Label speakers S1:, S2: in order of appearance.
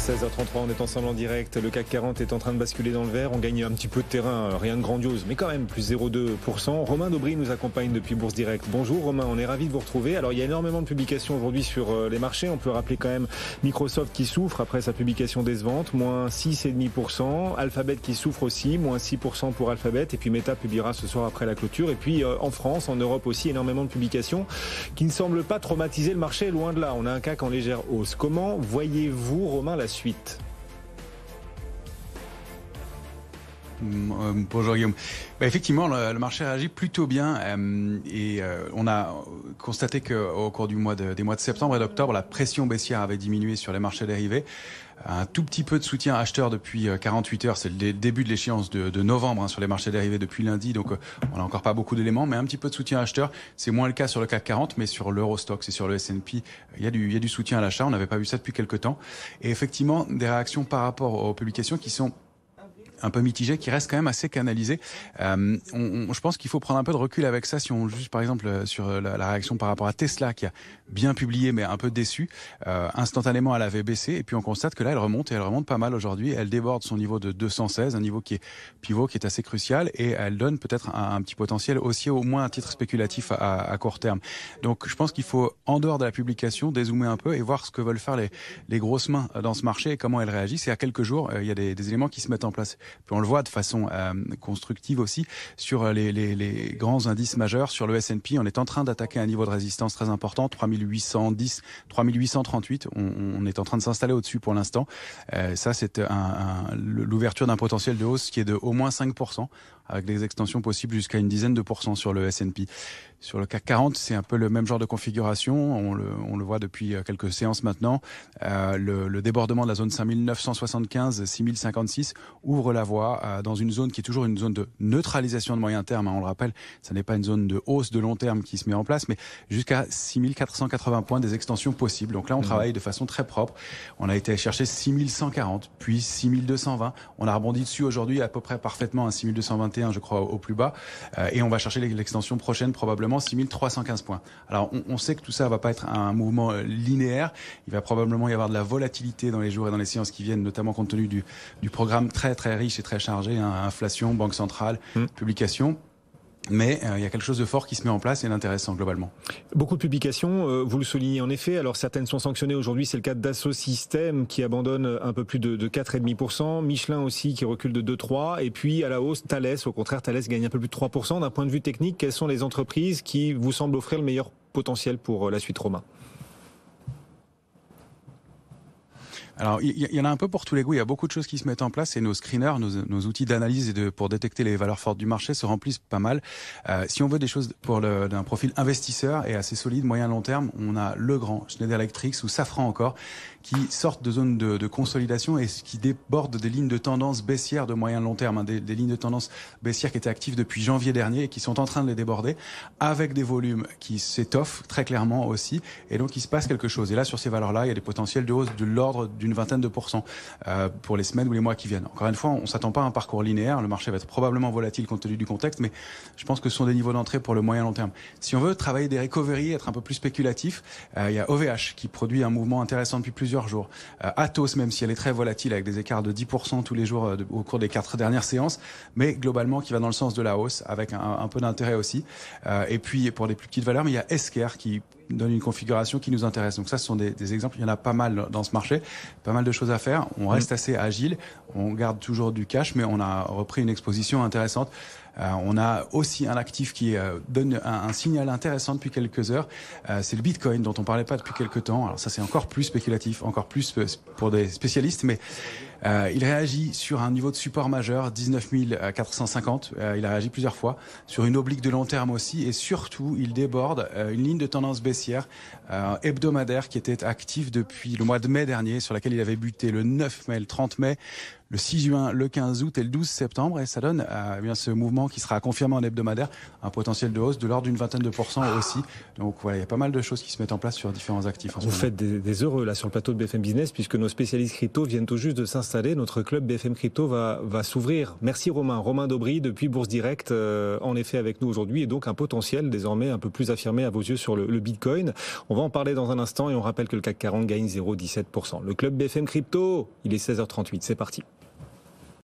S1: 16h33, on est ensemble en direct. Le CAC 40 est en train de basculer dans le vert. On gagne un petit peu de terrain, rien de grandiose, mais quand même plus 0,2%. Romain Daubry nous accompagne depuis Bourse Direct. Bonjour Romain, on est ravi de vous retrouver. Alors il y a énormément de publications aujourd'hui sur les marchés. On peut rappeler quand même Microsoft qui souffre après sa publication décevante, moins 6,5%. Alphabet qui souffre aussi, moins 6% pour Alphabet. Et puis Meta publiera ce soir après la clôture. Et puis en France, en Europe aussi, énormément de publications qui ne semblent pas traumatiser le marché, loin de là. On a un CAC en légère hausse. Comment voyez-vous, Romain, la suite?
S2: Bonjour Guillaume. Effectivement, le marché réagit plutôt bien et on a constaté qu'au cours des mois de septembre et d'octobre, la pression baissière avait diminué sur les marchés dérivés. Un tout petit peu de soutien acheteur depuis 48 heures, c'est le début de l'échéance de novembre sur les marchés dérivés depuis lundi, donc on n'a encore pas beaucoup d'éléments, mais un petit peu de soutien acheteur. C'est moins le cas sur le CAC 40, mais sur l'Eurostoxx et sur le S&P, il y a du soutien à l'achat. On n'avait pas vu ça depuis quelques temps. Et effectivement, des réactions par rapport aux publications qui sont un peu mitigé, qui reste quand même assez canalisé. Je pense qu'il faut prendre un peu de recul avec ça. Si on juge par exemple sur la réaction par rapport à Tesla, qui a bien publié mais un peu déçu, instantanément elle avait baissé et puis on constate que là elle remonte et elle remonte pas mal aujourd'hui. Elle déborde son niveau de 216, un niveau qui est pivot, qui est assez crucial, et elle donne peut-être un petit potentiel aussi, au moins à titre spéculatif à court terme. Donc je pense qu'il faut, en dehors de la publication, dézoomer un peu et voir ce que veulent faire les grosses mains dans ce marché et comment elles réagissent. Et à quelques jours, il y a des éléments qui se mettent en place. Puis on le voit de façon constructive aussi sur les grands indices majeurs. Sur le S&P, on est en train d'attaquer un niveau de résistance très important, 3810, 3838. On est en train de s'installer au-dessus pour l'instant. Ça, c'est l'ouverture d'un potentiel de hausse qui est de au moins 5%, avec des extensions possibles jusqu'à une dizaine de pourcents sur le S&P. Sur le CAC 40, c'est un peu le même genre de configuration. On le voit depuis quelques séances maintenant. Le débordement de la zone 5975, 6056 ouvre la voie dans une zone qui est toujours une zone de neutralisation de moyen terme. On le rappelle, ça n'est pas une zone de hausse de long terme qui se met en place, mais jusqu'à 6480 points des extensions possibles. Donc là, on travaille de façon très propre. On a été chercher 6140, puis 6220. On a rebondi dessus aujourd'hui à peu près parfaitement à 6221, je crois, au plus bas. Et on va chercher l'extension prochaine, probablement 6315 points. Alors, on sait que tout ça va pas être un mouvement linéaire. Il va probablement y avoir de la volatilité dans les jours et dans les séances qui viennent, notamment compte tenu du programme très très riche et très chargé, inflation, banque centrale, publication. Mais il y a quelque chose de fort qui se met en place et d'intéressant globalement.
S1: Beaucoup de publications, vous le soulignez en effet. Alors certaines sont sanctionnées aujourd'hui, c'est le cas d'Asso Systèmes qui abandonne un peu plus de 4,5%. Michelin aussi qui recule de 2,3%. Et puis à la hausse, Thales, au contraire, Thales gagne un peu plus de 3%. D'un point de vue technique, quelles sont les entreprises qui vous semblent offrir le meilleur potentiel pour la suite, Romain ?
S2: Alors, il y en a un peu pour tous les goûts. Il y a beaucoup de choses qui se mettent en place et nos screeners, nos outils d'analyse pour détecter les valeurs fortes du marché se remplissent pas mal. Si on veut des choses d'un profil investisseur et assez solide, moyen-long terme, on a Legrand, Schneider Electric ou Safran encore, qui sortent de zones de consolidation et qui débordent des lignes de tendance baissière de moyen-long terme, des lignes de tendance baissière qui étaient actives depuis janvier dernier et qui sont en train de les déborder, avec des volumes qui s'étoffent très clairement aussi. Et donc, il se passe quelque chose. Et là, sur ces valeurs-là, il y a des potentiels de hausse de l'ordre d'une vingtaine de pourcents pour les semaines ou les mois qui viennent. Encore une fois, on s'attend pas à un parcours linéaire. Le marché va être probablement volatile compte tenu du contexte, mais je pense que ce sont des niveaux d'entrée pour le moyen long terme. Si on veut travailler des recoveries, être un peu plus spéculatif, il y a OVH qui produit un mouvement intéressant depuis plusieurs jours. Atos, même si elle est très volatile avec des écarts de 10% tous les jours au cours des 4 dernières séances, mais globalement qui va dans le sens de la hausse avec un peu d'intérêt aussi. Et puis pour des plus petites valeurs, mais il y a Esker qui donne une configuration qui nous intéresse. Donc ça, ce sont des exemples. Il y en a pas mal dans ce marché, pas mal de choses à faire. On reste assez agile, on garde toujours du cash, mais on a repris une exposition intéressante. On a aussi un actif qui donne un signal intéressant depuis quelques heures. C'est le Bitcoin dont on parlait pas depuis quelques temps. Alors ça, c'est encore plus spéculatif, encore plus pour des spécialistes, mais il réagit sur un niveau de support majeur, 19 450. Il a réagi plusieurs fois sur une oblique de long terme aussi, et surtout, il déborde une ligne de tendance baissière hebdomadaire qui était active depuis le mois de mai dernier, sur laquelle il avait buté le 9 mai, le 30 mai, le 6 juin, le 15 août et le 12 septembre. Et ça donne bien ce mouvement qui sera confirmé en hebdomadaire, un potentiel de hausse de l'ordre d'une vingtaine de pourcents aussi. Donc voilà, il y a pas mal de choses qui se mettent en place sur différents actifs.
S1: Vous faites des heureux là sur le plateau de BFM Business, puisque nos spécialistes crypto viennent tout juste de s'installer. Notre club BFM Crypto va s'ouvrir. Merci Romain. Romain Daubry depuis Bourse Direct, en effet avec nous aujourd'hui, et donc un potentiel désormais un peu plus affirmé à vos yeux sur le Bitcoin. Bitcoin. On va en parler dans un instant et on rappelle que le CAC 40 gagne 0,17%. Le club BFM Crypto, il est 16h38, c'est parti.